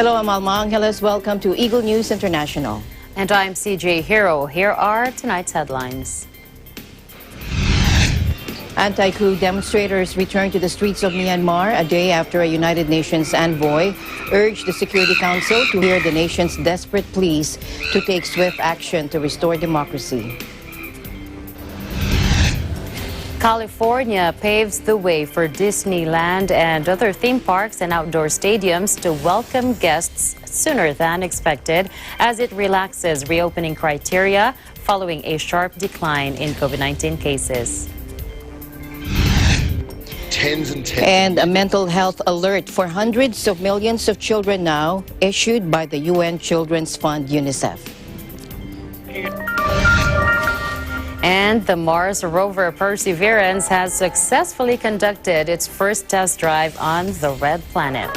Hello, I'm Alma Angeles. Welcome to Eagle News International. And I'm CJ Hero. Here are tonight's headlines. Anti-coup demonstrators returned to the streets of Myanmar a day after a United Nations envoy urged the Security Council to hear the nation's desperate pleas to take swift action to restore democracy. California paves the way for Disneyland and other theme parks and outdoor stadiums to welcome guests sooner than expected as it relaxes reopening criteria following a sharp decline in COVID-19 cases. And a mental health alert for hundreds of millions of children now issued by the UN Children's Fund, UNICEF. And the Mars Rover Perseverance has successfully conducted its first test drive on the Red Planet.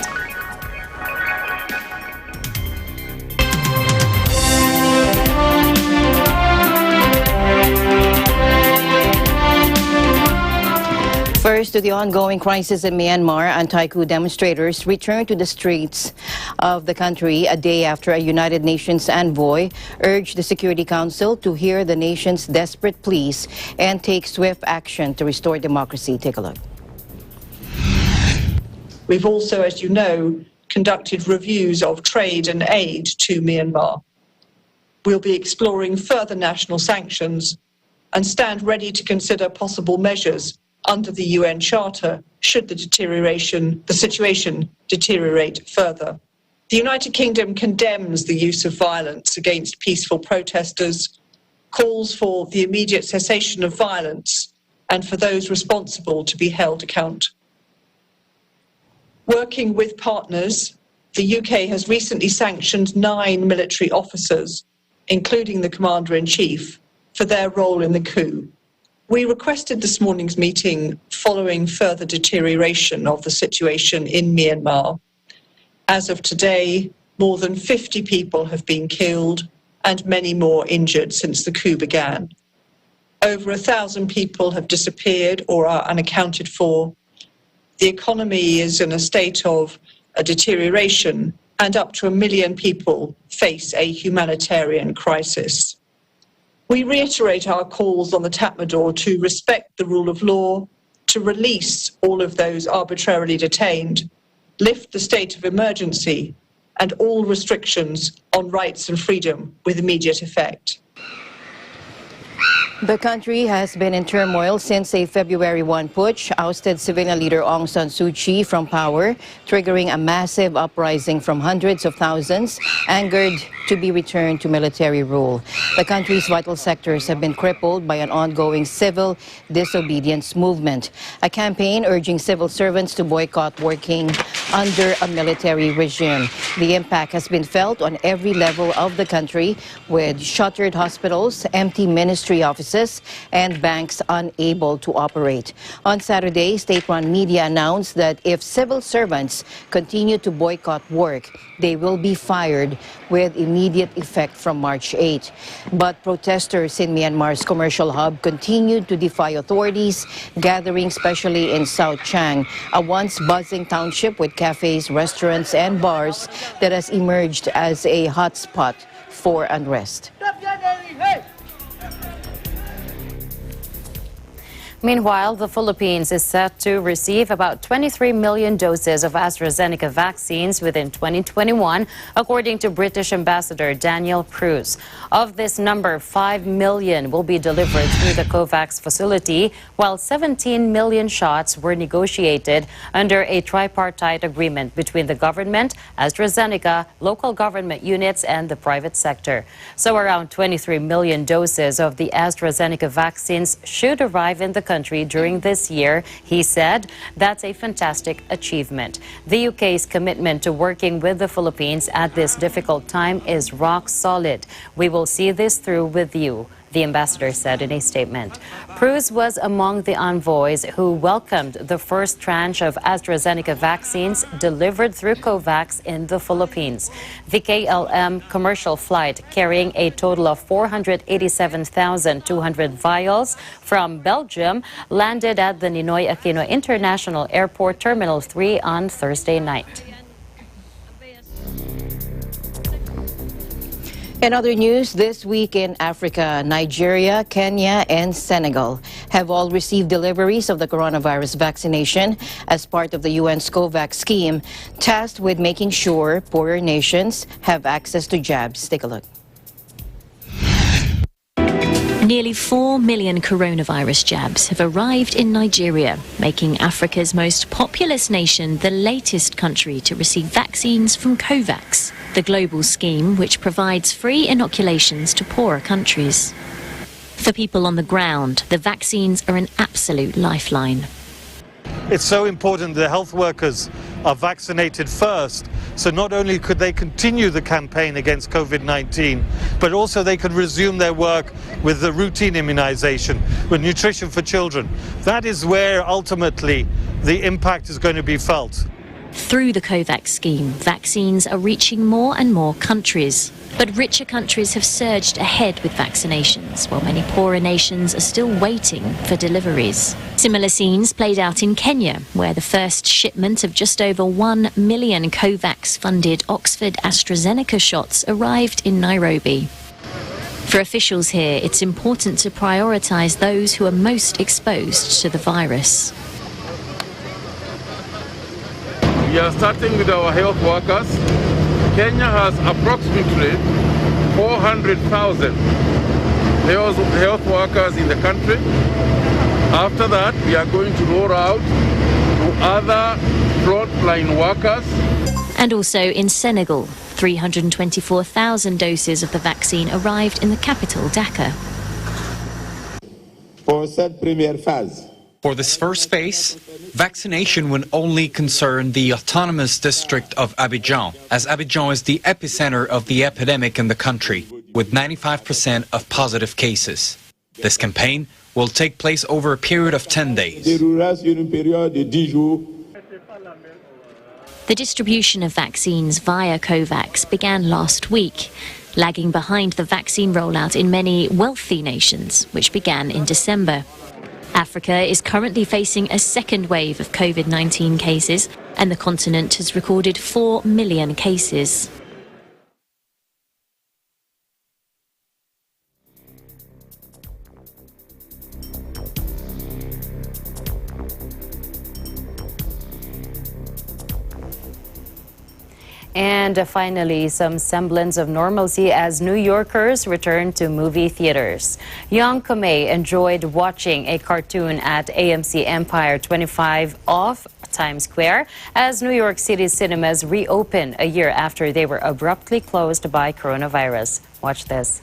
First, to the ongoing crisis in Myanmar, anti-coup demonstrators returned to the streets of the country a day after a United Nations envoy urged the Security Council to hear the nation's desperate pleas and take swift action to restore democracy. Take a look. We've also, as you know, conducted reviews of trade and aid to Myanmar. We'll be exploring further national sanctions and stand ready to consider possible measures under the UN Charter should the situation deteriorate further. The United Kingdom condemns the use of violence against peaceful protesters, calls for the immediate cessation of violence and for those responsible to be held account. Working with partners, the UK has recently sanctioned 9 military officers, including the Commander-in-Chief, for their role in the coup. We requested this morning's meeting following further deterioration of the situation in Myanmar. As of today, more than 50 people have been killed and many more injured since the coup began. Over 1,000 people have disappeared or are unaccounted for. The economy is in a state of a deterioration and up to 1 million people face a humanitarian crisis. We reiterate our calls on the Tatmadaw to respect the rule of law, to release all of those arbitrarily detained, lift the state of emergency, and all restrictions on rights and freedom with immediate effect. The country has been in turmoil since a February 1 putsch ousted civilian leader Aung San Suu Kyi from power, triggering a massive uprising from hundreds of thousands, angered to be returned to military rule. The country's vital sectors have been crippled by an ongoing civil disobedience movement, a campaign urging civil servants to boycott working under a military regime. The impact has been felt on every level of the country, with shuttered hospitals, empty ministry offices, and banks unable to operate. On Saturday, state-run media announced that if civil servants continue to boycott work, they will be fired with immediate effect from March 8. But protesters in Myanmar's commercial hub continued to defy authorities, gathering especially in South Chang, a once buzzing township with cafes, restaurants, and bars that has emerged as a hotspot for unrest. Meanwhile, the Philippines is set to receive about 23 million doses of AstraZeneca vaccines within 2021, according to British Ambassador Daniel Cruz. Of this number, 5 million will be delivered through the COVAX facility, while 17 million shots were negotiated under a tripartite agreement between the government, AstraZeneca, local government units, and the private sector. So around 23 million doses of the AstraZeneca vaccines should arrive in the country during this year, he said. That's a fantastic achievement. The UK's commitment to working with the Philippines at this difficult time is rock solid. We will see this through with you, the ambassador said in a statement. Cruz was among the envoys who welcomed the first tranche of AstraZeneca vaccines delivered through COVAX in the Philippines. The KLM commercial flight carrying a total of 487,200 vials from Belgium landed at the Ninoy Aquino International Airport Terminal 3 on Thursday night. In other news, this week in Africa, Nigeria, Kenya, and Senegal have all received deliveries of the coronavirus vaccination as part of the UN's COVAX scheme, tasked with making sure poorer nations have access to jabs. Take a look. Nearly 4 million coronavirus jabs have arrived in Nigeria, making Africa's most populous nation the latest country to receive vaccines from COVAX, the global scheme which provides free inoculations to poorer countries. For people on the ground, the vaccines are an absolute lifeline. It's so important the health workers are vaccinated first, so not only could they continue the campaign against COVID-19, but also they could resume their work with the routine immunization, with nutrition for children. That is where ultimately the impact is going to be felt. Through the COVAX scheme, vaccines are reaching more and more countries. But richer countries have surged ahead with vaccinations, while many poorer nations are still waiting for deliveries. Similar scenes played out in Kenya, where the first shipment of just over 1 million COVAX-funded Oxford AstraZeneca shots arrived in Nairobi. For officials here, it's important to prioritise those who are most exposed to the virus. We are starting with our health workers. Kenya has approximately 400,000 health workers in the country. After that, we are going to roll out to other frontline workers. And also in Senegal, 324,000 doses of the vaccine arrived in the capital, Dakar. For this first phase, vaccination will only concern the autonomous district of Abidjan, as Abidjan is the epicenter of the epidemic in the country, with 95% of positive cases. This campaign will take place over a period of 10 days. The distribution of vaccines via COVAX began last week, lagging behind the vaccine rollout in many wealthy nations, which began in December. Africa is currently facing a second wave of COVID-19 cases, and the continent has recorded 4 million cases. And finally, some semblance of normalcy as New Yorkers return to movie theaters. Young Kamei enjoyed watching a cartoon at AMC Empire 25 off Times Square as New York City cinemas reopened a year after they were abruptly closed by coronavirus. Watch this.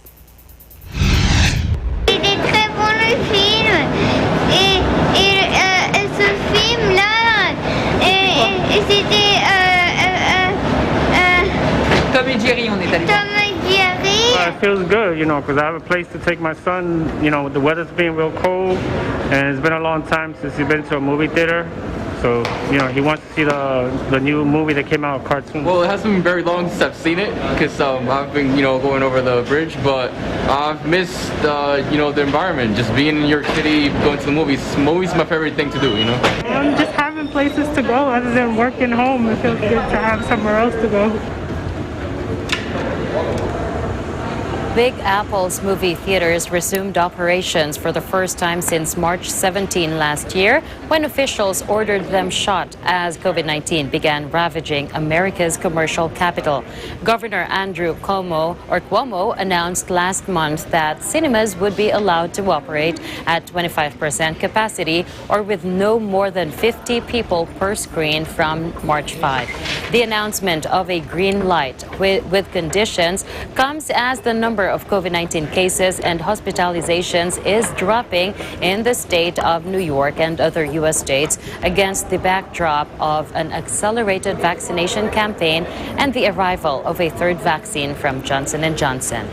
It feels good, because I have a place to take my son. The weather's been real cold, and it's been a long time since he's been to a movie theater. So, he wants to see the new movie that came out, cartoon. Well, it hasn't been very long since I've seen it, because I've been, going over the bridge, but I've missed, the environment. Just being in New York City, going to the movies. Movies is my favorite thing to do, Just having places to go other than working home. It feels good to have somewhere else to go. Big Apple's movie theaters resumed operations for the first time since March 17 last year, when officials ordered them shut as COVID-19 began ravaging America's commercial capital. Governor Andrew Cuomo announced last month that cinemas would be allowed to operate at 25% capacity or with no more than 50 people per screen from March 5. The announcement of a green light with conditions comes as the number of COVID-19 cases and hospitalizations is dropping in the state of New York and other U.S. states against the backdrop of an accelerated vaccination campaign and the arrival of a third vaccine from Johnson & Johnson.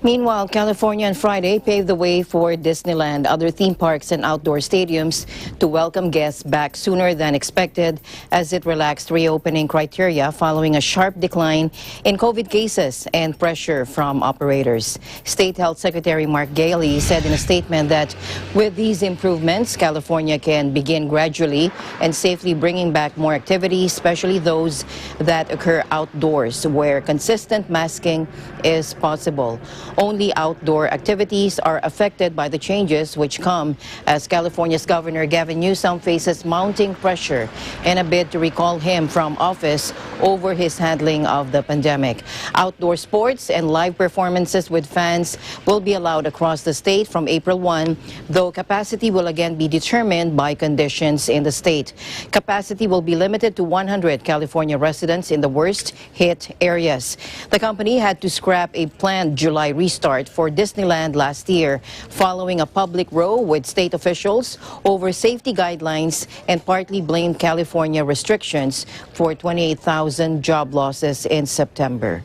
Meanwhile, California on Friday paved the way for Disneyland, other theme parks and outdoor stadiums to welcome guests back sooner than expected as it relaxed reopening criteria following a sharp decline in COVID cases and pressure from operators. State Health Secretary Mark Galey said in a statement that with these improvements, California can begin gradually and safely bringing back more activities, especially those that occur outdoors where consistent masking is possible. Only outdoor activities are affected by the changes, which come as California's Governor Gavin Newsom faces mounting pressure in a bid to recall him from office over his handling of the pandemic. Outdoor sports and live performances with fans will be allowed across the state from April 1, though capacity will again be determined by conditions in the state. Capacity will be limited to 100 California residents in the worst hit areas. The company had to scrap a planned July restart for Disneyland last year following a public row with state officials over safety guidelines and partly blamed California restrictions for 28,000 job losses in September.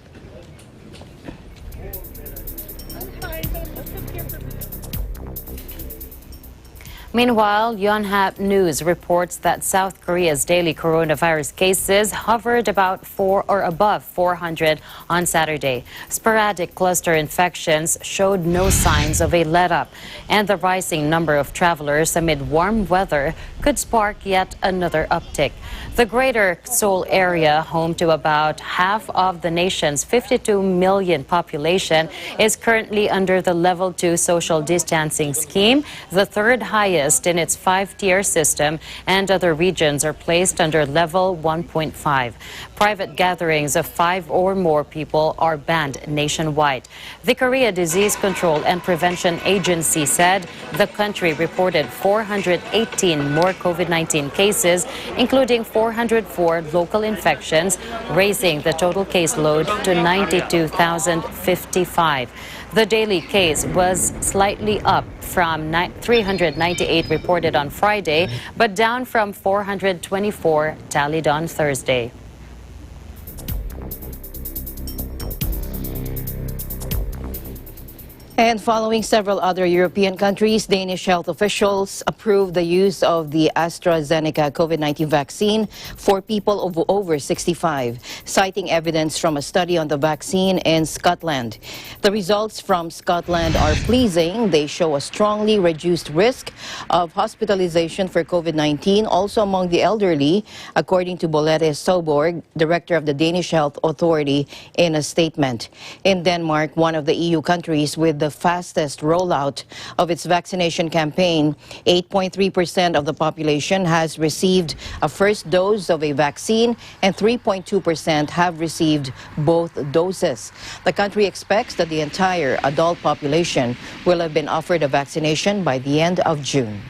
Meanwhile, Yonhap News reports that South Korea's daily coronavirus cases hovered about above 400 on Saturday. Sporadic cluster infections showed no signs of a let-up, and the rising number of travelers amid warm weather could spark yet another uptick. The greater Seoul area, home to about half of the nation's 52 million population, is currently under the Level 2 social distancing scheme, the third highest in its 5-tier system, and other regions are placed under Level 1.5. Private gatherings of 5 or more people are banned nationwide. The Korea Disease Control and Prevention Agency said the country reported 418 more COVID-19 cases, including 404 local infections, raising the total caseload to 92,055. The daily case was slightly up from 398 reported on Friday, but down from 424 tallied on Thursday. And following several other European countries, Danish health officials approved the use of the AstraZeneca COVID-19 vaccine for people over 65, citing evidence from a study on the vaccine in Scotland. The results from Scotland are pleasing. They show a strongly reduced risk of hospitalization for COVID-19, also among the elderly, according to Bolette Soborg, director of the Danish Health Authority, in a statement. In Denmark, one of the EU countries with the fastest rollout of its vaccination campaign, 8.3% of the population has received a first dose of a vaccine and 3.2% have received both doses. The country expects that the entire adult population will have been offered a vaccination by the end of June.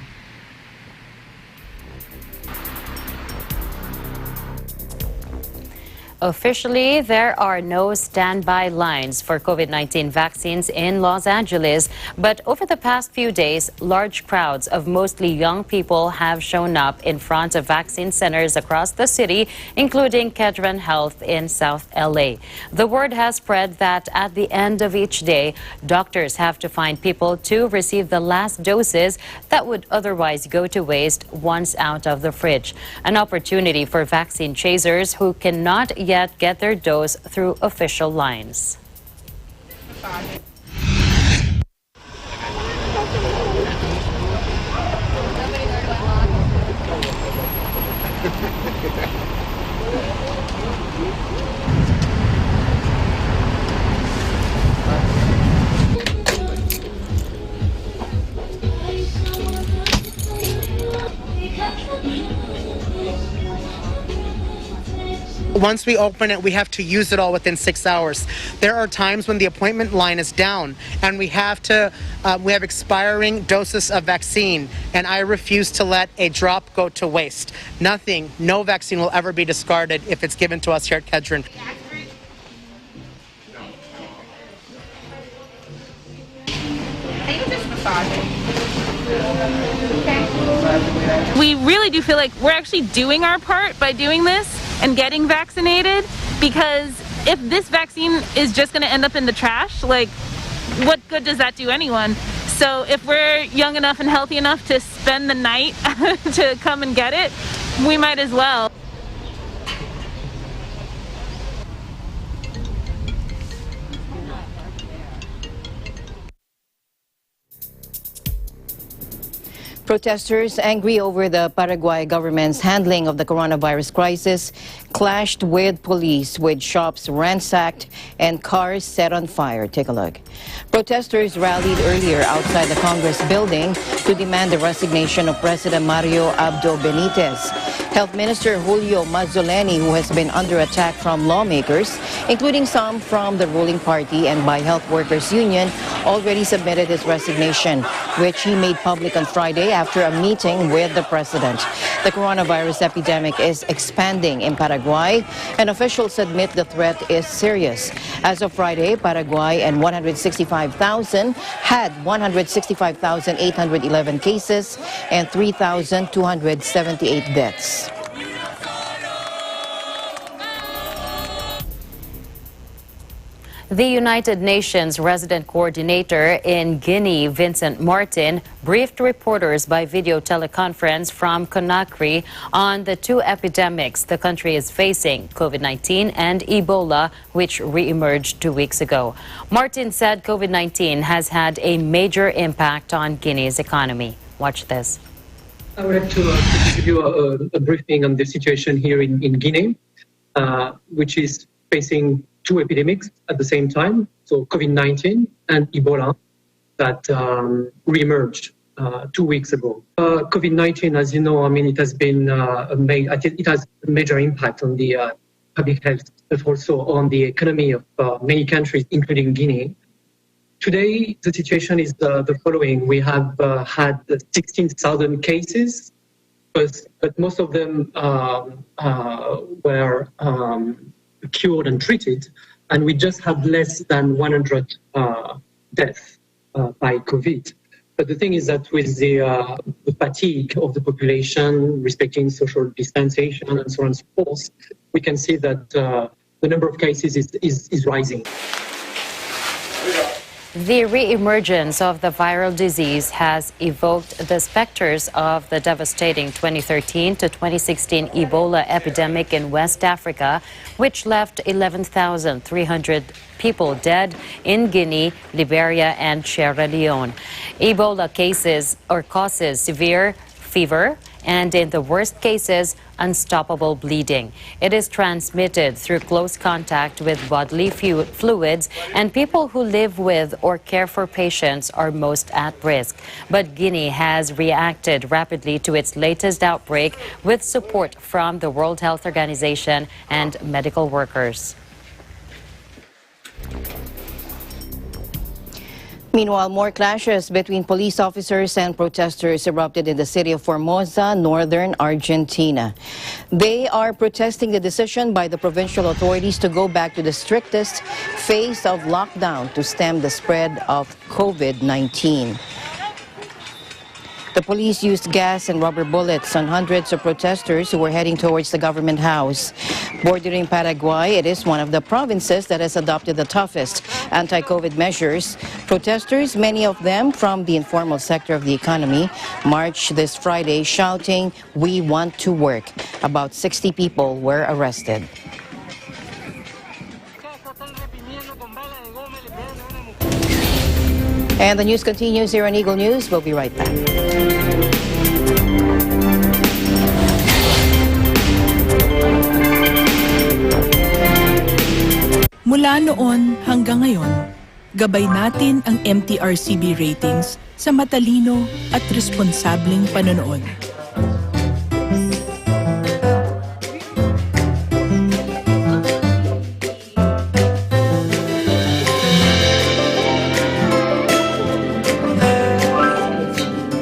Officially, there are no standby lines for COVID-19 vaccines in Los Angeles, but over the past few days, large crowds of mostly young people have shown up in front of vaccine centers across the city, including Kedron Health in South LA. The word has spread that at the end of each day, doctors have to find people to receive the last doses that would otherwise go to waste once out of the fridge. An opportunity for vaccine chasers who cannot yet get their dose through official lines. Once we open it, we have to use it all within 6 hours. There are times when the appointment line is down and we have expiring doses of vaccine, and I refuse to let a drop go to waste. No vaccine will ever be discarded if it's given to us here at Kedron. We really do feel like we're actually doing our part by doing this and getting vaccinated, because if this vaccine is just going to end up in the trash, like, what good does that do anyone? So if we're young enough and healthy enough to spend the night to come and get it, we might as well. Protesters angry over the Paraguay government's handling of the coronavirus crisis clashed with police, with shops ransacked and cars set on fire. Take a look. Protesters rallied earlier outside the Congress building to demand the resignation of President Mario Abdo Benitez. Health Minister Julio Mazzoleni, who has been under attack from lawmakers, including some from the ruling party and by Health Workers Union, already submitted his resignation, which he made public on Friday after a meeting with the president. The coronavirus epidemic is expanding in Paraguay, and officials admit the threat is serious. As of Friday, Paraguay and 165,000 had 165,811 cases and 3,278 deaths. The United Nations resident coordinator in Guinea, Vincent Martin, briefed reporters by video teleconference from Conakry on the two epidemics the country is facing, COVID-19 and Ebola, which re-emerged 2 weeks ago. Martin said COVID-19 has had a major impact on Guinea's economy. Watch this. I would like to give you a briefing on the situation here in Guinea, which is facing two epidemics at the same time, so COVID-19 and Ebola, that re-emerged 2 weeks ago. COVID-19, as you know, I mean, it has been it has a major impact on the public health, but also on the economy of many countries, including Guinea. Today, the situation is the following. We have had 16,000 cases, but most of them were cured and treated, and we just had less than 100 deaths by COVID. But the thing is that with the fatigue of the population, respecting social distanciation and so on and so forth, we can see that the number of cases is rising. The re-emergence of the viral disease has evoked the specters of the devastating 2013 to 2016 Ebola epidemic in West Africa, which left 11,300 people dead in Guinea, Liberia, and Sierra Leone. Ebola causes severe fever and, in the worst cases, unstoppable bleeding. It is transmitted through close contact with bodily fluids, and people who live with or care for patients are most at risk. But Guinea has reacted rapidly to its latest outbreak with support from the World Health Organization and medical workers. Meanwhile, more clashes between police officers and protesters erupted in the city of Formosa, northern Argentina. They are protesting the decision by the provincial authorities to go back to the strictest phase of lockdown to stem the spread of COVID-19. The police used gas and rubber bullets on hundreds of protesters who were heading towards the government house. Bordering Paraguay, it is one of the provinces that has adopted the toughest anti-COVID measures. Protesters, many of them from the informal sector of the economy, marched this Friday shouting, "We want to work." About 60 people were arrested. And the news continues here on Eagle News. We'll be right back. Mula noon hanggang ngayon, gabay natin ang MTRCB ratings sa matalino at responsableng panonood.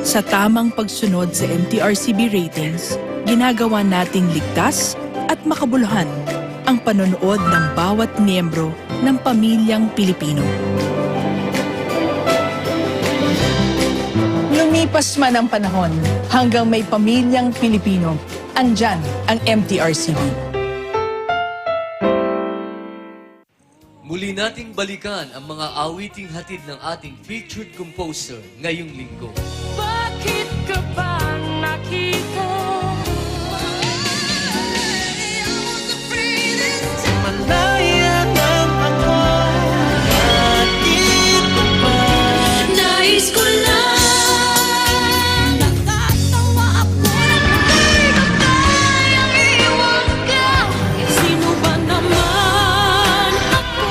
Sa tamang pagsunod sa MTRCB ratings, ginagawa nating ligtas at makabuluhan ang panonood ng bawat miyembro ng pamilyang Pilipino. Lumipas man ang panahon, hanggang may pamilyang Pilipino, andyan ang MTRCB. Muli nating balikan ang mga awiting hatid ng ating featured composer ngayong linggo. Bakit ka ba nakita? Malaya lang ako. Bakit ka ba? Nais ko lang. Nakatawa ako na buhay ka tayong iwan ka. Sino ba naman ako?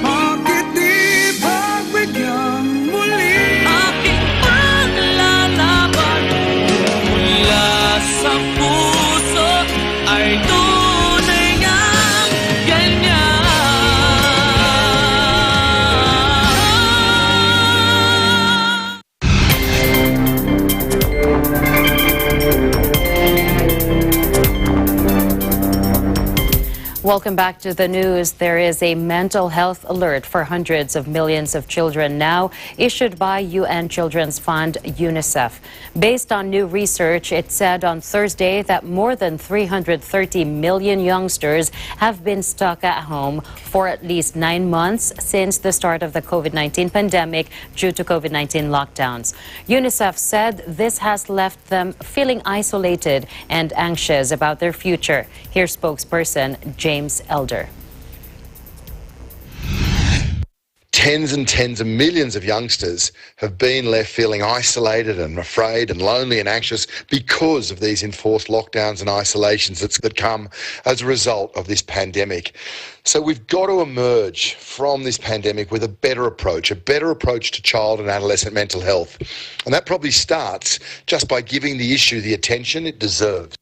Bakit di pagbigyan muli aking paglalaban? Mula sa puso ay tunay ngang ganyan. Welcome back to the news. There is a mental health alert for hundreds of millions of children now, issued by UN Children's Fund, UNICEF. Based on new research, it said on Thursday that more than 330 million youngsters have been stuck at home for at least 9 months since the start of the COVID-19 pandemic due to COVID-19 lockdowns. UNICEF said this has left them feeling isolated and anxious about their future. Here's spokesperson James Elder. Tens and tens of millions of youngsters have been left feeling isolated and afraid and lonely and anxious because of these enforced lockdowns and isolations that come as a result of this pandemic. So we've got to emerge from this pandemic with a better approach to child and adolescent mental health. And that probably starts just by giving the issue the attention it deserves.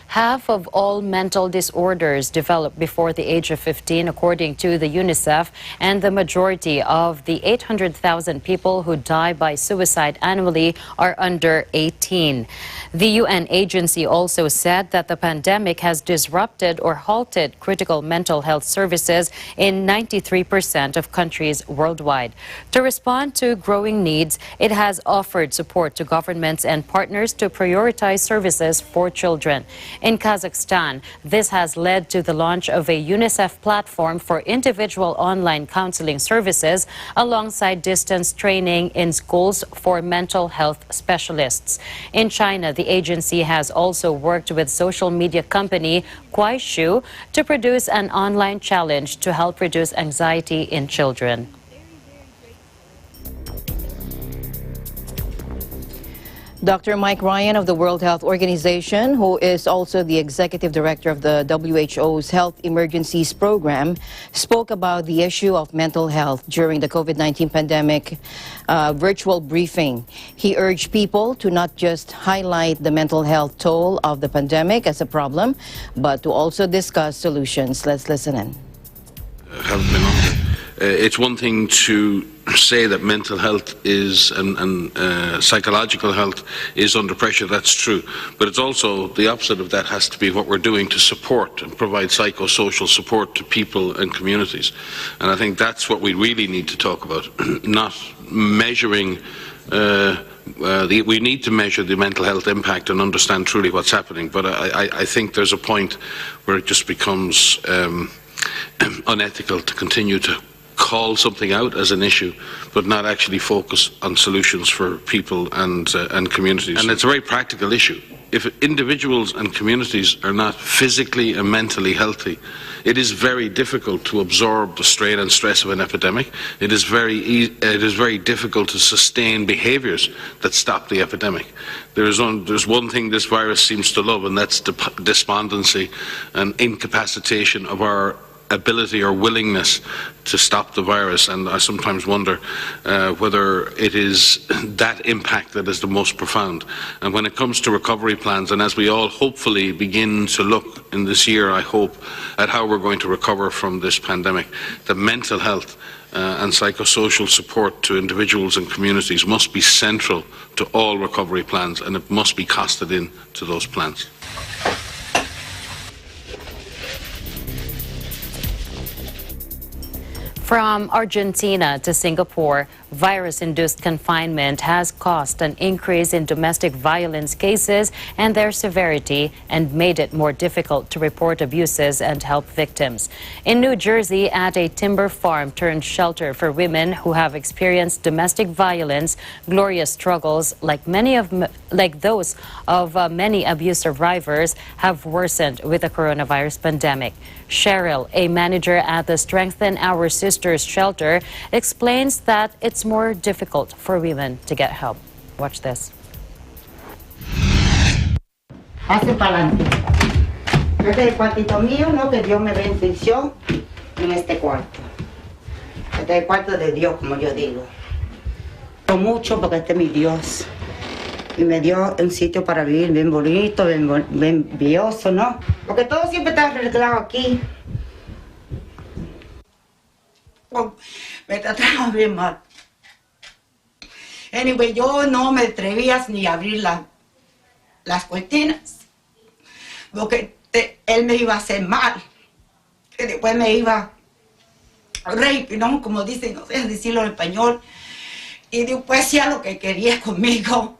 Half of all mental disorders develop before the age of 15, according to the UNICEF, and the majority of the 800,000 people who die by suicide annually are under 18. The UN agency also said that the pandemic has disrupted or halted critical mental health services in 93% of countries worldwide. To respond to growing needs, it has offered support to governments and partners to prioritize services for children. In Kazakhstan, this has led to the launch of a UNICEF platform for individual online counseling services alongside distance training in schools for mental health specialists. In China, the agency has also worked with social media company Kuaishou to produce an online challenge to help reduce anxiety in children. Dr. Mike Ryan of the World Health Organization, who is also the executive director of the WHO's Health Emergencies Program, spoke about the issue of mental health during the COVID-19 pandemic virtual briefing. He urged people to not just highlight the mental health toll of the pandemic as a problem, but to also discuss solutions. Let's listen in. Have been under. It's one thing to say that mental health is and psychological health is under pressure. That's true, but it's also the opposite of that has to be what we're doing to support and provide psychosocial support to people and communities. And I think that's what we really need to talk about, not measuring. We need to measure the mental health impact and understand truly what's happening. But I think there's a point where it just becomes unethical to continue to call something out as an issue, but not actually focus on solutions for people and communities. And it's a very practical issue. If individuals and communities are not physically and mentally healthy, it is very difficult to absorb the strain and stress of an epidemic. It is very difficult to sustain behaviours that stop the epidemic. There's one thing this virus seems to love, and that's despondency and incapacitation of our ability or willingness to stop the virus. And I sometimes wonder whether it is that impact that is the most profound. And when it comes to recovery plans, and as we all hopefully begin to look in this year, I hope, at how we're going to recover from this pandemic, the mental health and psychosocial support to individuals and communities must be central to all recovery plans, and it must be costed into those plans. From Argentina to Singapore, virus-induced confinement has caused an increase in domestic violence cases and their severity and made it more difficult to report abuses and help victims. In New Jersey, at a timber farm turned shelter for women who have experienced domestic violence, Gloria's struggles, like those of many abuse survivors, have worsened with the coronavirus pandemic. Cheryl, a manager at the Strengthen Our Sisters shelter, explains that it's more difficult for women to get help. Watch this. Hace pa'lante. Este es el cuartito mío, ¿no? Que Dios me bendició en este cuarto. Este es el cuarto de Dios, como yo digo. Mucho porque este es mi Dios. Y me dio un sitio para vivir bien bonito, bien bioso, ¿no? Porque todo siempre está arreglado aquí. Me trataban bien mal. Anyway, yo no me atrevía ni a abrir las cortinas. Porque él me iba a hacer mal. Que después me iba a rape, ¿no? Como dicen, no sé decirlo en español. Y después hacía lo que quería conmigo.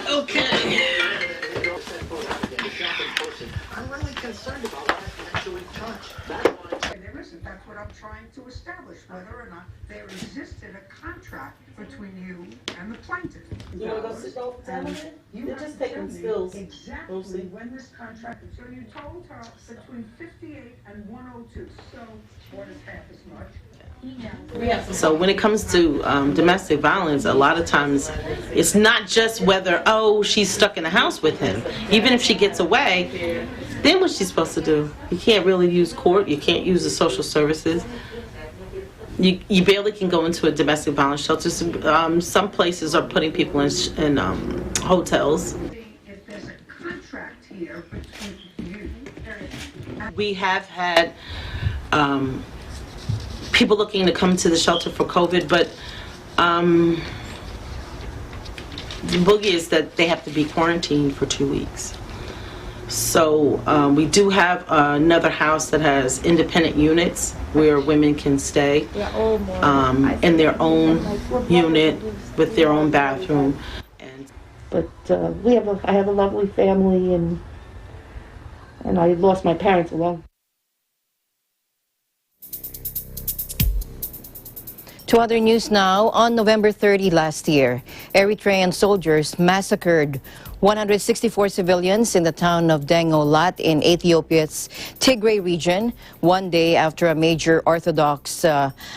Okay. I'm really concerned about what I actually touch. There isn't. That's what I'm trying to establish, whether or not there existed a contract between you and the plaintiff. You want to go sit over there? They're just taking stills. Exactly when this contract. So you told her between 58 and 102. So what is half as much? So when it comes to domestic violence, a lot of times it's not just whether, oh, she's stuck in the house with him. Even if she gets away, then what's she supposed to do? You can't really use court. You can't use the social services. You barely can go into a domestic violence shelter. Some places are putting people in hotels. If there's a contract here between you, We have had people looking to come to the shelter for COVID, but the boogie is that they have to be quarantined for 2 weeks. So we do have another house that has independent units where women can stay in their own unit with their own bathroom. But I have a lovely family, and I lost my parents along. To other news now, on November 30 last year, Eritrean soldiers massacred 164 civilians in the town of Dango in Ethiopia's Tigray region, one day after a major Orthodox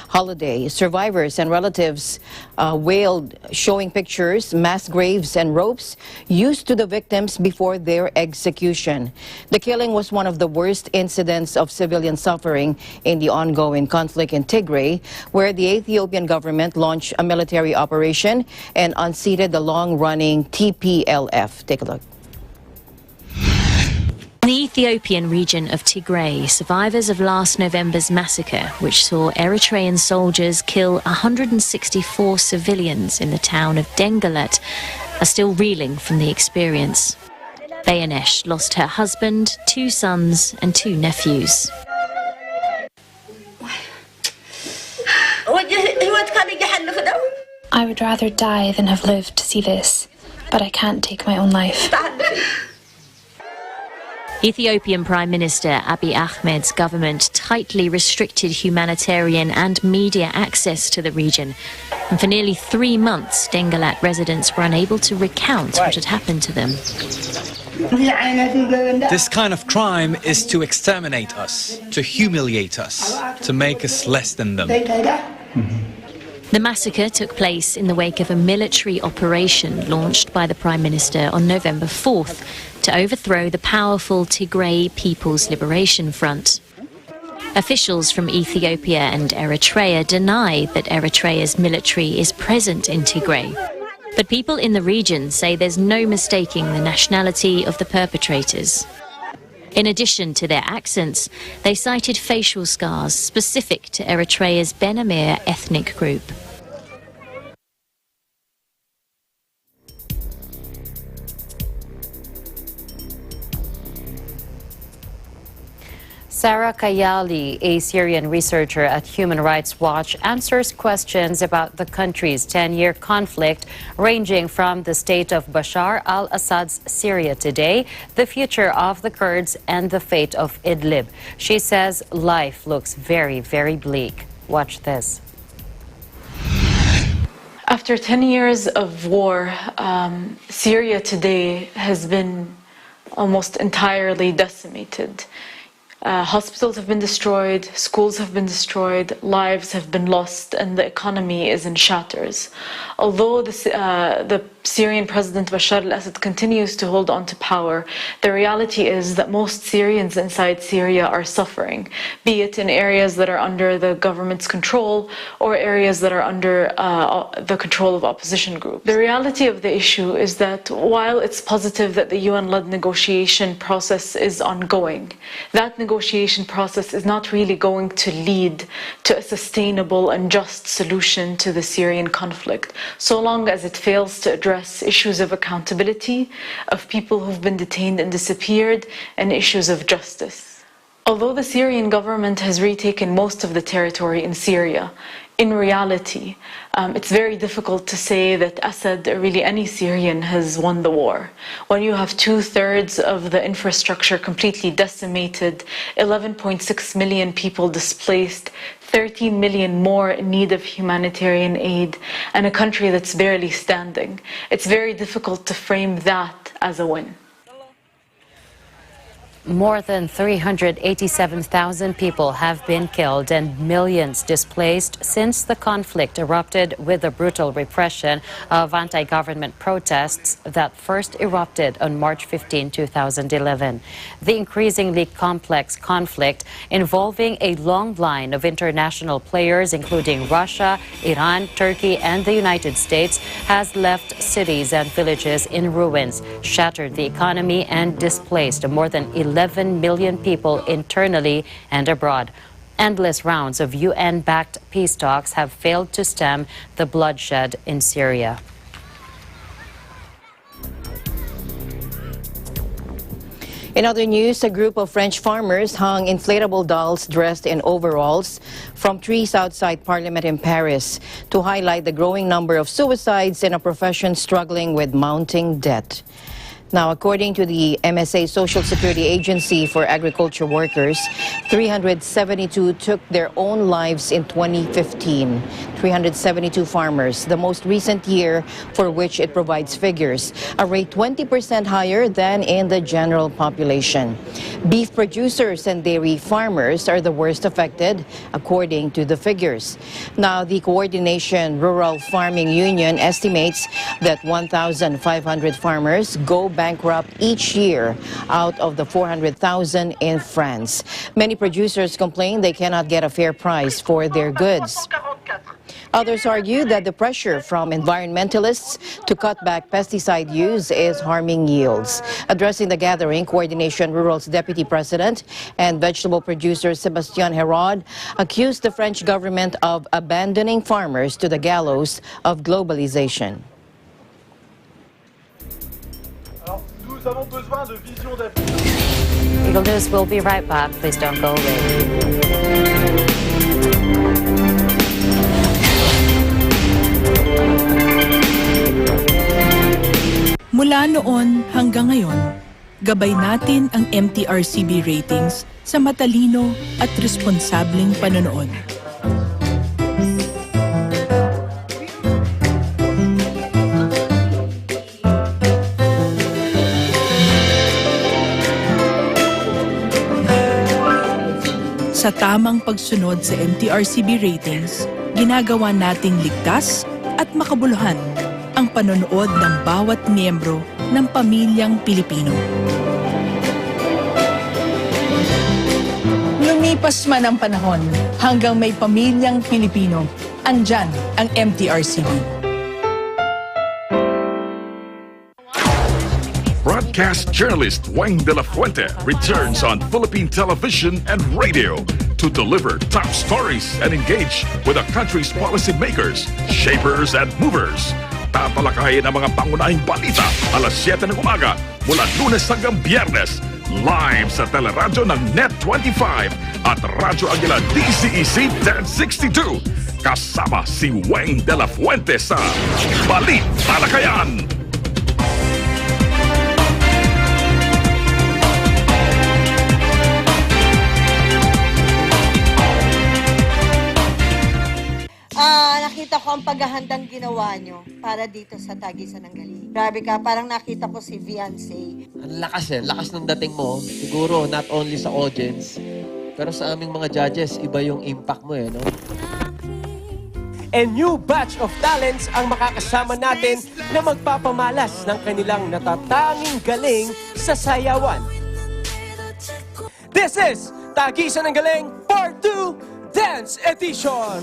holiday. Survivors and relatives wailed, showing pictures, mass graves, and ropes used to the victims before their execution. The killing was one of the worst incidents of civilian suffering in the ongoing conflict in Tigray, where the Ethiopian government launched a military operation and unseated the long-running TPLF. Take a look. In the Ethiopian region of Tigray, survivors of last November's massacre, which saw Eritrean soldiers kill 164 civilians in the town of Dengalet, are still reeling from the experience. Bayanesh lost her husband, 2 sons and 2 nephews. I would rather die than have lived to see this, but I can't take my own life. Ethiopian Prime Minister Abiy Ahmed's government tightly restricted humanitarian and media access to the region. And for nearly 3 months, Dengalat residents were unable to recount what had happened to them. This kind of crime is to exterminate us, to humiliate us, to make us less than them. The massacre took place in the wake of a military operation launched by the Prime Minister on November 4th to overthrow the powerful Tigray People's Liberation Front. Officials from Ethiopia and Eritrea deny that Eritrea's military is present in Tigray. But people in the region say there's no mistaking the nationality of the perpetrators. In addition to their accents, they cited facial scars specific to Eritrea's Benamir ethnic group. Sarah Kayali, a Syrian researcher at Human Rights Watch, answers questions about the country's 10-year conflict, ranging from the state of Bashar al-Assad's Syria today, the future of the Kurds, and the fate of Idlib. She says life looks very, very bleak. Watch this. After 10 years of war, Syria today has been almost entirely decimated. Hospitals have been destroyed, schools have been destroyed, lives have been lost, and the economy is in shatters. Although the Syrian President Bashar al-Assad continues to hold on to power, the reality is that most Syrians inside Syria are suffering, be it in areas that are under the government's control or areas that are under the control of opposition groups. The reality of the issue is that while it's positive that the UN-led negotiation process is ongoing, that negotiation process is not really going to lead to a sustainable and just solution to the Syrian conflict, so long as it fails to address issues of accountability, of people who've been detained and disappeared, and issues of justice. Although the Syrian government has retaken most of the territory in Syria, in reality, it's very difficult to say that Assad or really any Syrian has won the war. When you have 2/3 of the infrastructure completely decimated, 11.6 million people displaced, 13 million more in need of humanitarian aid, and a country that's barely standing, it's very difficult to frame that as a win. More than 387,000 people have been killed and millions displaced since the conflict erupted, with the brutal repression of anti-government protests that first erupted on March 15, 2011. The increasingly complex conflict, involving a long line of international players including Russia, Iran, Turkey, and the United States, has left cities and villages in ruins, shattered the economy, and displaced more than 11 million people internally and abroad. Endless rounds of UN-backed peace talks have failed to stem the bloodshed in Syria. In other news, a group of French farmers hung inflatable dolls dressed in overalls from trees outside Parliament in Paris to highlight the growing number of suicides in a profession struggling with mounting debt. Now, according to the MSA Social Security Agency for Agriculture Workers, 372 took their own lives in 2015. 372 farmers, the most recent year for which it provides figures, a rate 20% higher than in the general population. Beef producers and dairy farmers are the worst affected, according to the figures. Now, the Coordination Rural Farming Union estimates that 1,500 farmers go bankrupt each year out of the 400,000 in France. Many producers complain they cannot get a fair price for their goods. Others argue that the pressure from environmentalists to cut back pesticide use is harming yields. Addressing the gathering, Coordination Rural's Deputy President and vegetable producer Sébastien Hérode accused the French government of abandoning farmers to the gallows of globalization. Eagle News will be right back. Please don't go away. Mula noon hanggang ngayon, gabay natin ang MTRCB ratings sa matalino at responsableng panonood. Sa tamang pagsunod sa MTRCB ratings, ginagawa nating ligtas at makabuluhan ang panonood ng bawat miyembro ng pamilyang Pilipino. Lumipas man ang panahon, hanggang may pamilyang Pilipino, andyan ang MTRCB. broadcast journalist Weng de la Fuente returns on Philippine television and radio to deliver top stories and engage with the country's policymakers, shapers, and movers. Tatalakayin ang mga pangunahing balita alas 7 ng umaga mula Lunes hanggang Biyernes, live sa teleradyo ng Net25 at Radyo Aguila DCEC 1062. Kasama si Weng de la Fuente sa Balit Talakayan. Nakita ko ang paghahandang ginawa nyo para dito sa Tagisan ng Galing. Grabe ka, parang nakita ko si Viance. Ang lakas ng dating mo. Siguro not only sa audience, pero sa aming mga judges, iba yung impact mo no? A new batch of talents ang makakasama natin na magpapamalas ng kanilang natatanging galing sa sayawan. This is Tagisan ng Galing Part 2 Dance Edition!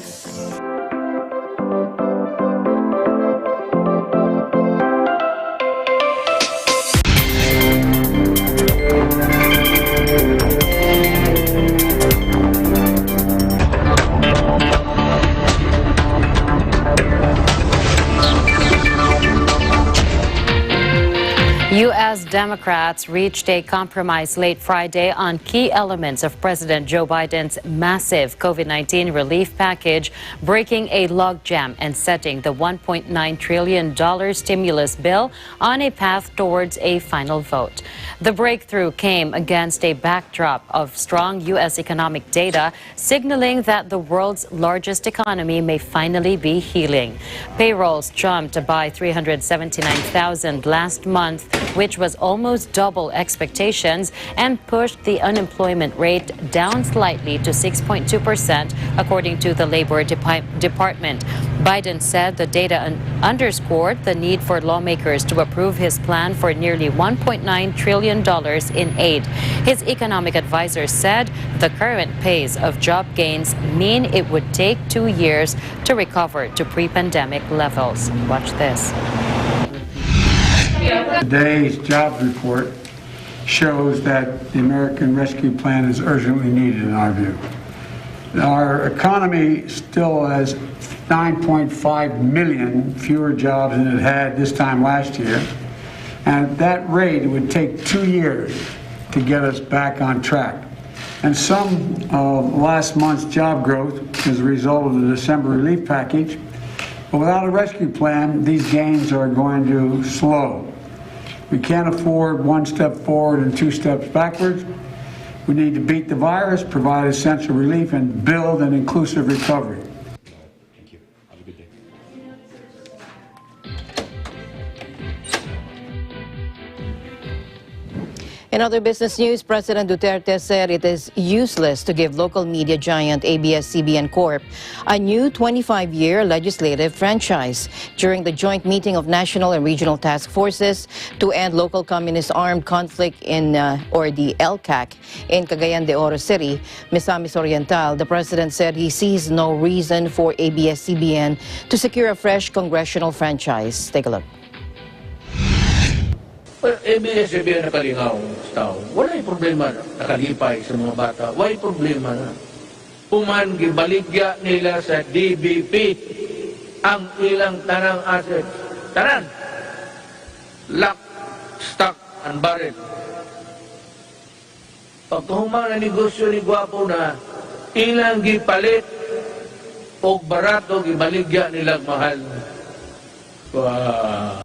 U.S. Democrats reached a compromise late Friday on key elements of President Joe Biden's massive COVID-19 relief package, breaking a logjam and setting the $1.9 trillion stimulus bill on a path towards a final vote. The breakthrough came against a backdrop of strong U.S. economic data, signaling that the world's largest economy may finally be healing. Payrolls jumped by 379,000 last month, which was almost double expectations and pushed the unemployment rate down slightly to 6.2%, according to the Labor Department. Biden said the data underscored the need for lawmakers to approve his plan for nearly $1.9 trillion in aid. His economic advisor said the current pace of job gains mean it would take 2 years to recover to pre-pandemic levels. Watch this. Today's jobs report shows that the American Rescue Plan is urgently needed in our view. Our economy still has 9.5 million fewer jobs than it had this time last year. And at that rate, it would take 2 years to get us back on track. And some of last month's job growth is a result of the December relief package. But without a rescue plan, these gains are going to slow. We can't afford 1 step forward and 2 steps backwards. We need to beat the virus, provide essential relief, and build an inclusive recovery. Thank you. Have a good day. In other business news, President Duterte said it is useless to give local media giant ABS-CBN Corp a new 25-year legislative franchise during the joint meeting of national and regional task forces to end local communist armed conflict or the LCAC in Cagayan de Oro City, Misamis Oriental. The president said he sees no reason for ABS-CBN to secure a fresh congressional franchise. Take a look. ABS-CBN nakalingaw sa tao. Wala yung problema nakalipay sa mga bata. Wala yung problema na. Puman, gibaligya nila sa DBP ang ilang tanang asset. Tanan! Lock, stock, and barrel. Pagkahumang na negosyo ni Guapo na ilang gipalit o barato gibaligya nilang mahal. Wow.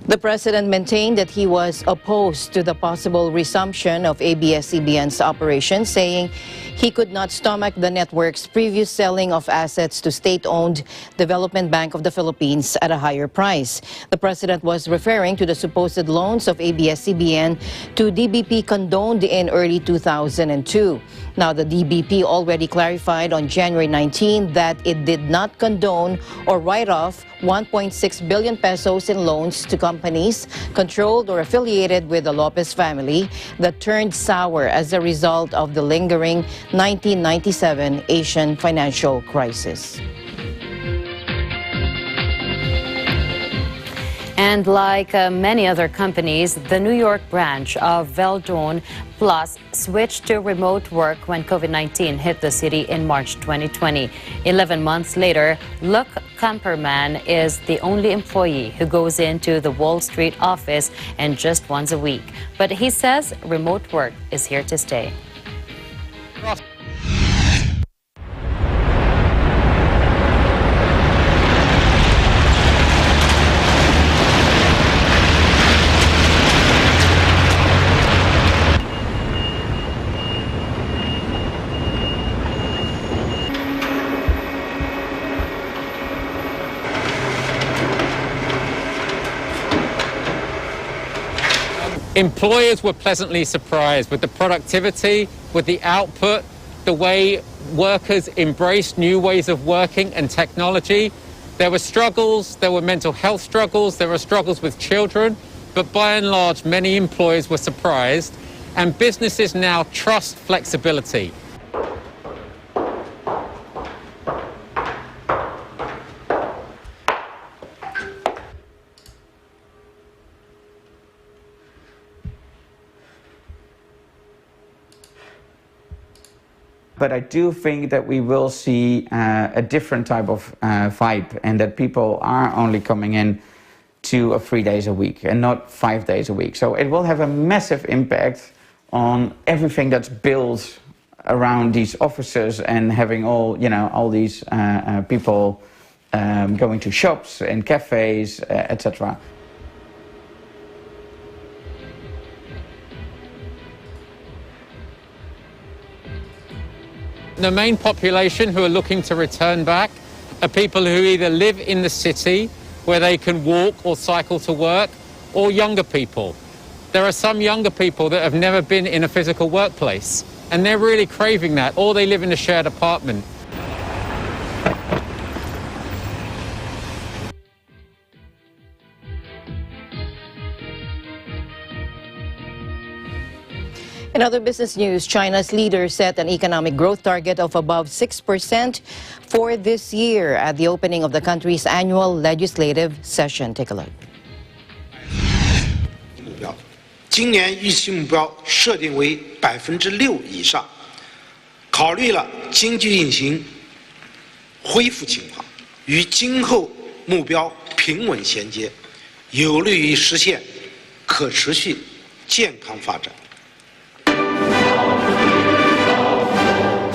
The president maintained that he was opposed to the possible resumption of ABS-CBN's operation, saying he could not stomach the network's previous selling of assets to state-owned Development Bank of the Philippines at a higher price. The president was referring to the supposed loans of ABS-CBN to DBP condoned in early 2002. Now, the DBP already clarified on January 19 that it did not condone or write off 1.6 billion pesos in loans to companies controlled or affiliated with the Lopez family that turned sour as a result of the lingering 1997 Asian financial crisis. And like many other companies, the New York branch of Veldon Plus switched to remote work when COVID-19 hit the city in March 2020. 11 months later, Luc Kamperman is the only employee who goes into the Wall Street office and just once a week. But he says remote work is here to stay. Employers were pleasantly surprised with the productivity, with the output, the way workers embraced new ways of working and technology. There were struggles, there were mental health struggles, there were struggles with children, but by and large, many employers were surprised, and businesses now trust flexibility. But I do think that we will see a different type of vibe, and that people are only coming in 2 or 3 days a week and not 5 days a week. So it will have a massive impact on everything that's built around these offices and having all these people going to shops and cafes, etc. The main population who are looking to return back are people who either live in the city where they can walk or cycle to work, or younger people. There are some younger people that have never been in a physical workplace, and they're really craving that, or they live in a shared apartment. In other business news, China's leader set an economic growth target of above 6% for this year at the opening of the country's annual legislative session. Take a look. 今年预期目标设定为6%以上，考虑了经济运行恢复情况，与今后目标平稳衔接，有利于实现可持续健康发展。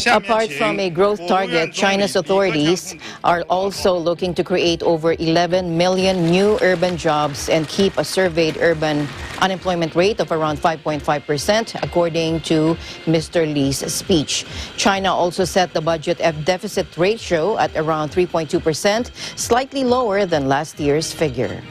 Apart from a growth target, China's authorities are also looking to create over 11 million new urban jobs and keep a surveyed urban unemployment rate of around 5.5%, according to Mr. Lee's speech. China also set the budget deficit ratio at around 3.2%, slightly lower than last year's figure.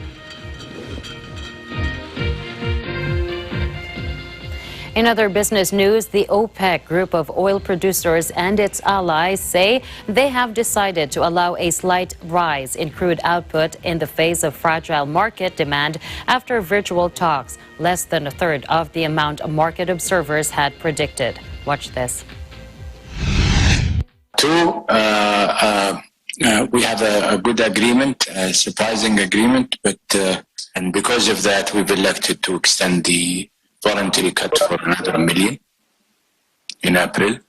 In other business news, the OPEC group of oil producers and its allies say they have decided to allow a slight rise in crude output in the face of fragile market demand after virtual talks, less than a third of the amount market observers had predicted. Watch this. We have a good agreement, a surprising agreement, but and because of that, we've elected to extend the voluntary cut for another 1 million in April.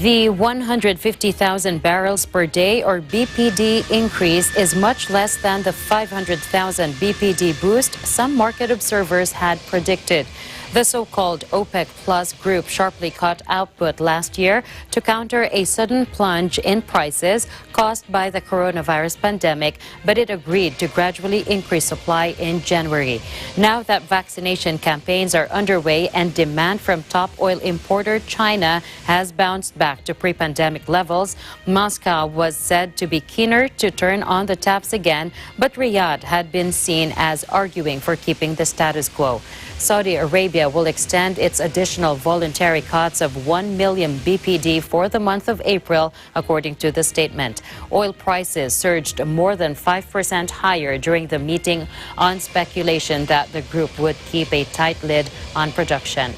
The 150,000 barrels per day or BPD increase is much less than the 500,000 BPD boost some market observers had predicted. The so-called OPEC Plus group sharply cut output last year to counter a sudden plunge in prices caused by the coronavirus pandemic, but it agreed to gradually increase supply in January. Now that vaccination campaigns are underway and demand from top oil importer China has bounced back to pre-pandemic levels, Moscow was said to be keener to turn on the taps again, but Riyadh had been seen as arguing for keeping the status quo. Saudi Arabia will extend its additional voluntary cuts of 1 million BPD for the month of April, according to the statement. Oil prices surged more than 5% higher during the meeting on speculation that the group would keep a tight lid on production.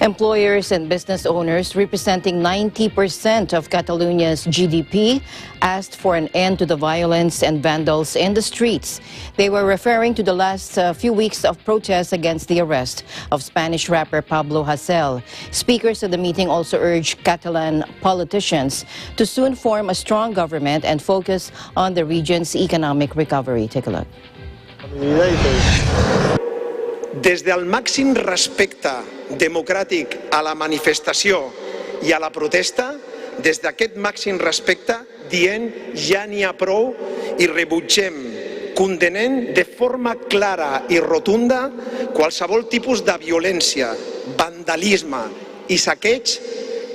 Employers and business owners representing 90% of Catalonia's GDP asked for an end to the violence and vandals in the streets. They were referring to the last few weeks of protests against the arrest of Spanish rapper Pablo Hasél. Speakers at the meeting also urged Catalan politicians to soon form a strong government and focus on the region's economic recovery. Take a look. Des del màxim respecte democràtic a la manifestació i a la protesta, des d'aquest màxim respecte, dient ja n'hi ha prou i rebutgem, condenem de forma clara i rotunda qualsevol tipus de violència, vandalisme i saqueig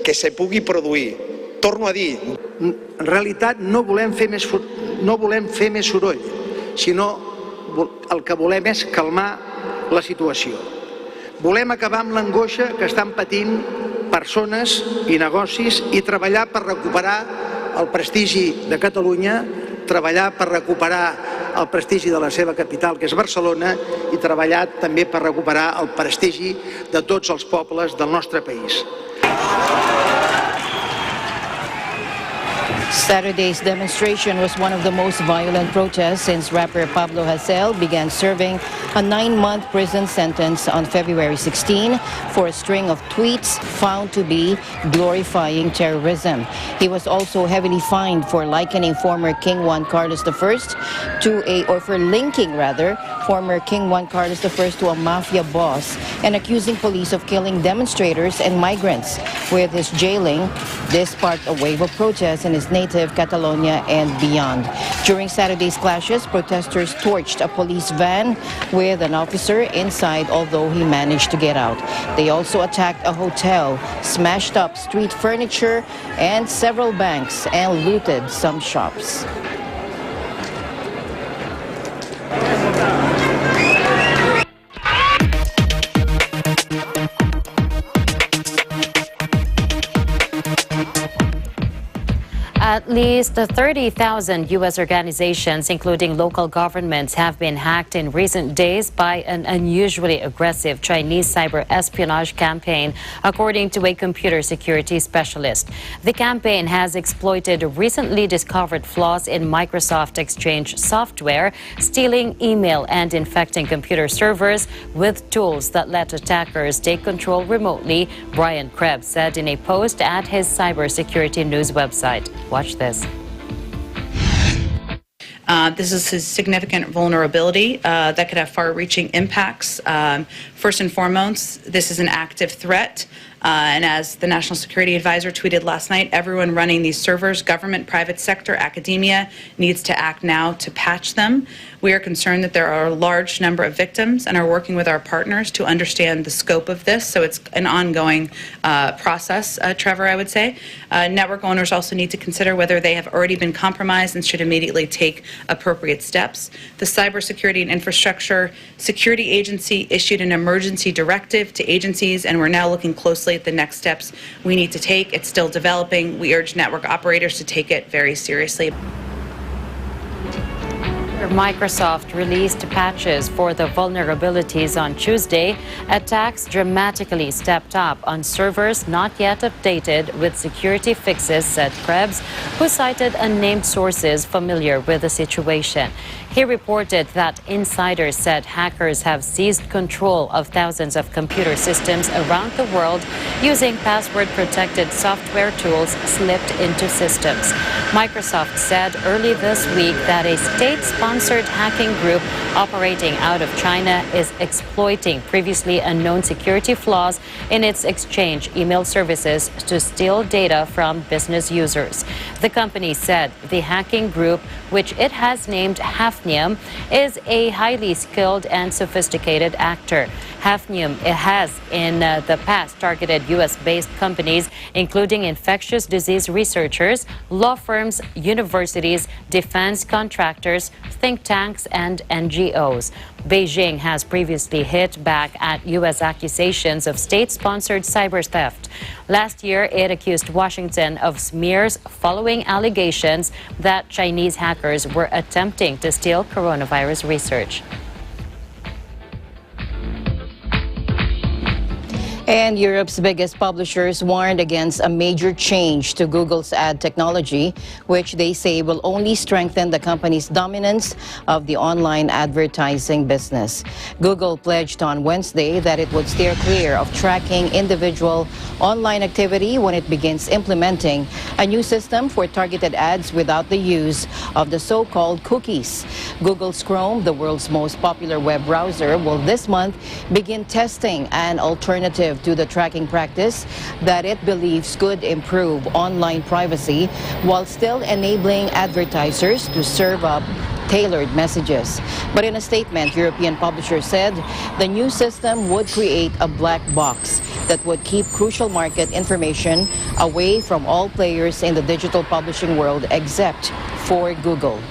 que se pugui produir. Torno a dir, en realitat no volem fer més soroll, sinó el que volem és calmar la situació. Volem acabar amb l'angoixa que estan patint persones i negocis i treballar per recuperar el prestigi de Catalunya, treballar per recuperar el prestigi de la seva capital, que és Barcelona, i treballar també per recuperar el prestigi de tots els pobles del nostre país. Saturday's demonstration was one of the most violent protests since rapper Pablo Hasél began serving a 9-month prison sentence on February 16 for a string of tweets found to be glorifying terrorism. He was also heavily fined for likening former King Juan Carlos I for linking former King Juan Carlos I to a mafia boss and accusing police of killing demonstrators and migrants. With his jailing, this sparked a wave of protests in his native Catalonia and beyond. During Saturday's clashes, protesters torched a police van with an officer inside, although he managed to get out. They also attacked a hotel, smashed up street furniture and several banks, and looted some shops. At least 30,000 U.S. organizations, including local governments, have been hacked in recent days by an unusually aggressive Chinese cyber espionage campaign, according to a computer security specialist. The campaign has exploited recently discovered flaws in Microsoft Exchange software, stealing email and infecting computer servers with tools that let attackers take control remotely, Brian Krebs said in a post at his cybersecurity news website. Watch this. This is a significant vulnerability that could have far-reaching impacts. First and foremost, this is an active threat. And as the National Security Advisor tweeted last night, everyone running these servers, government, private sector, academia, needs to act now to patch them. We are concerned that there are a large number of victims and are working with our partners to understand the scope of this. So it's an ongoing process, Trevor, I would say. Network owners also need to consider whether they have already been compromised and should immediately take appropriate steps. The Cybersecurity and Infrastructure Security Agency issued an emergency directive to agencies, and we're now looking closely at the next steps we need to take. It's still developing. We urge network operators to take it very seriously. Microsoft released patches for the vulnerabilities on Tuesday. Attacks dramatically stepped up on servers not yet updated with security fixes, said Krebs, who cited unnamed sources familiar with the situation. He reported that insiders said hackers have seized control of thousands of computer systems around the world using password-protected software tools slipped into systems. Microsoft said early this week that a state-sponsored hacking group operating out of China is exploiting previously unknown security flaws in its Exchange email services to steal data from business users. The company said the hacking group, which it has named Hafnium, is a highly skilled and sophisticated actor. Hafnium has in the past targeted U.S.-based companies, including infectious disease researchers, law firms, universities, defense contractors, think tanks, and NGOs. Beijing has previously hit back at U.S. accusations of state-sponsored cyber theft. Last year, it accused Washington of smears following allegations that Chinese hackers were attempting to steal coronavirus research. And Europe's biggest publishers warned against a major change to Google's ad technology, which they say will only strengthen the company's dominance of the online advertising business. Google pledged on Wednesday that it would steer clear of tracking individual online activity when it begins implementing a new system for targeted ads without the use of the so-called cookies. Google's Chrome, the world's most popular web browser, will this month begin testing an alternative to the tracking practice that it believes could improve online privacy while still enabling advertisers to serve up tailored messages. But in a statement, European publishers said the new system would create a black box that would keep crucial market information away from all players in the digital publishing world except for Google.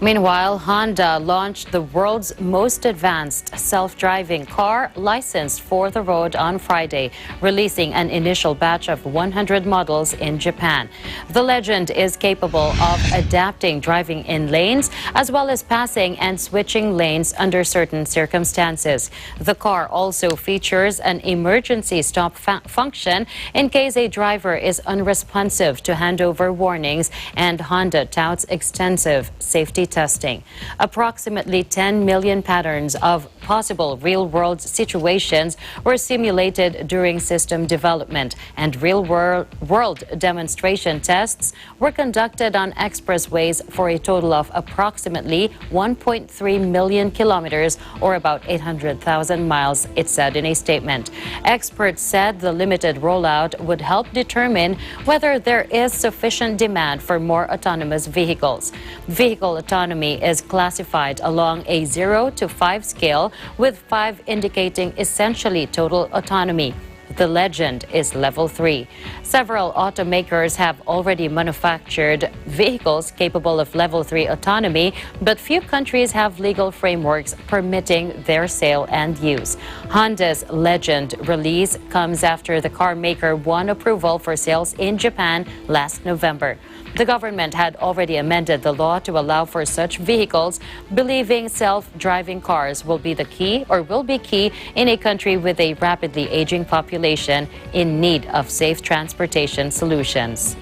Meanwhile, Honda launched the world's most advanced self-driving car licensed for the road on Friday, releasing an initial batch of 100 models in Japan. The Legend is capable of adapting driving in lanes as well as passing and switching lanes under certain circumstances. The car also features an emergency stop function in case a driver is unresponsive to handover warnings, and Honda touts extensive safety testing. Approximately 10 million patterns of possible real-world situations were simulated during system development, and real-world demonstration tests were conducted on expressways for a total of approximately 1.3 million kilometers, or about 800,000 miles, it said in a statement. Experts said the limited rollout would help determine whether there is sufficient demand for more autonomous vehicles. Vehicle autonomy is classified along a 0 to 5 scale, with 5 indicating essentially total autonomy. The Legend is level 3. Several automakers have already manufactured vehicles capable of level 3 autonomy, but few countries have legal frameworks permitting their sale and use. Honda's Legend release comes after the car maker won approval for sales in Japan last November. The government had already amended the law to allow for such vehicles, believing self-driving cars will be key in a country with a rapidly aging population in need of safe transportation solutions.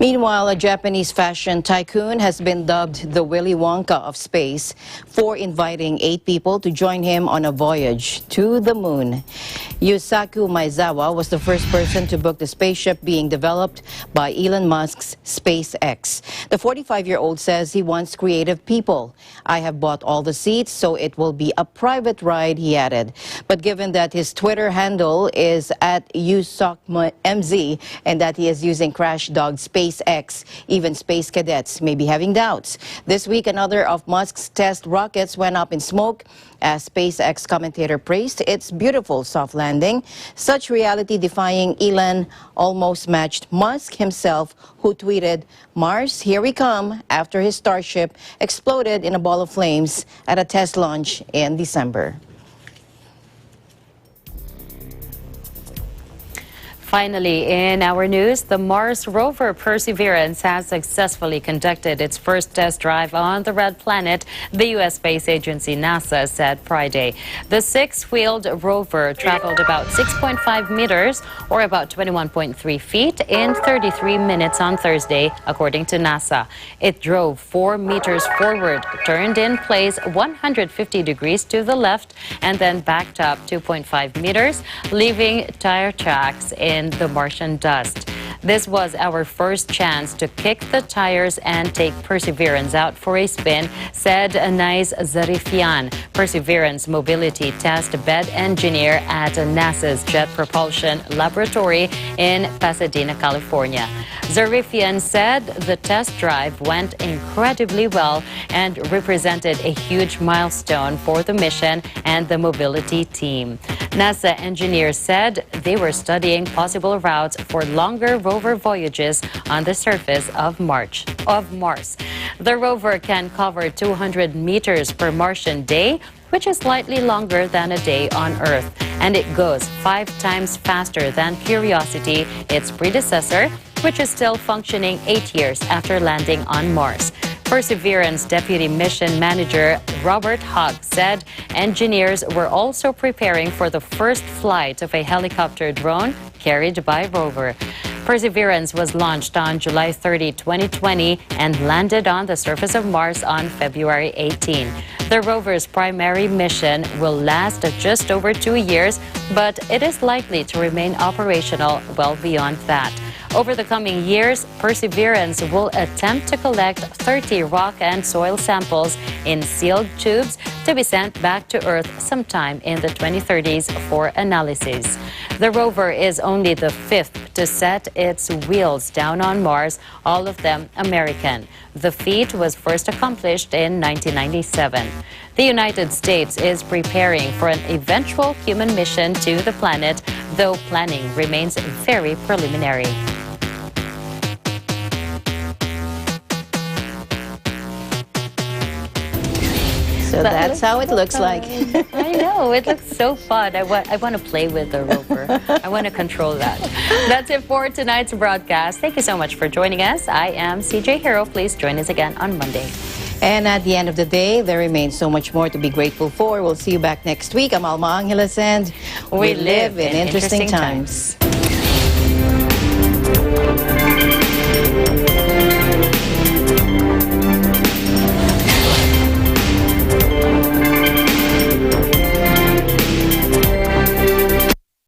Meanwhile, a Japanese fashion tycoon has been dubbed the Willy Wonka of space for inviting 8 people to join him on a voyage to the moon. Yusaku Maezawa was the first person to book the spaceship being developed by Elon Musk's SpaceX. The 45-year-old says he wants creative people. I have bought all the seats, so it will be a private ride, he added. But given that his Twitter handle is at USOCMZ and that he is using Crash Dog SpaceX, even space cadets may be having doubts. This week, another of Musk's test rockets went up in smoke as SpaceX commentator praised its beautiful soft landing. Such reality-defying Elon almost matched Musk himself, who tweeted, "Mars, here we come," after his Starship exploded in a ball of flames at a test launch in December. Finally, in our news, the Mars Rover Perseverance has successfully conducted its first test drive on the red planet, the U.S. space agency NASA said Friday. The 6-wheeled rover traveled about 6.5 meters, or about 21.3 feet, in 33 minutes on Thursday, according to NASA. It drove 4 meters forward, turned in place 150 degrees to the left, and then backed up 2.5 meters, leaving tire tracks in the Martian dust. This was our first chance to kick the tires and take Perseverance out for a spin, said Anais Zarifian, Perseverance mobility test bed engineer at NASA's Jet Propulsion Laboratory in Pasadena, California. Zarifian said the test drive went incredibly well and represented a huge milestone for the mission and the mobility team. NASA engineers said they were studying possible routes for longer rover voyages on the surface of Mars. The rover can cover 200 meters per Martian day, which is slightly longer than a day on Earth. And it goes 5 times faster than Curiosity, its predecessor, which is still functioning 8 years after landing on Mars. Perseverance Deputy Mission Manager Robert Hogg said engineers were also preparing for the first flight of a helicopter drone carried by Rover. Perseverance was launched on July 30, 2020 and landed on the surface of Mars on February 18. The rover's primary mission will last just over 2 years, but it is likely to remain operational well beyond that. Over the coming years, Perseverance will attempt to collect 30 rock and soil samples in sealed tubes to be sent back to Earth sometime in the 2030s for analysis. The rover is only the 5th to set its wheels down on Mars, all of them American. The feat was first accomplished in 1997. The United States is preparing for an eventual human mission to the planet, though planning remains very preliminary. So that's how it looks like. I know, it looks so fun. I want to play with the rover. I want to control that. That's it for tonight's broadcast. Thank you so much for joining us. I am CJ Hero. Please join us again on Monday. And at the end of the day, there remains so much more to be grateful for. We'll see you back next week. I'm Alma Angeles, and we live in interesting times.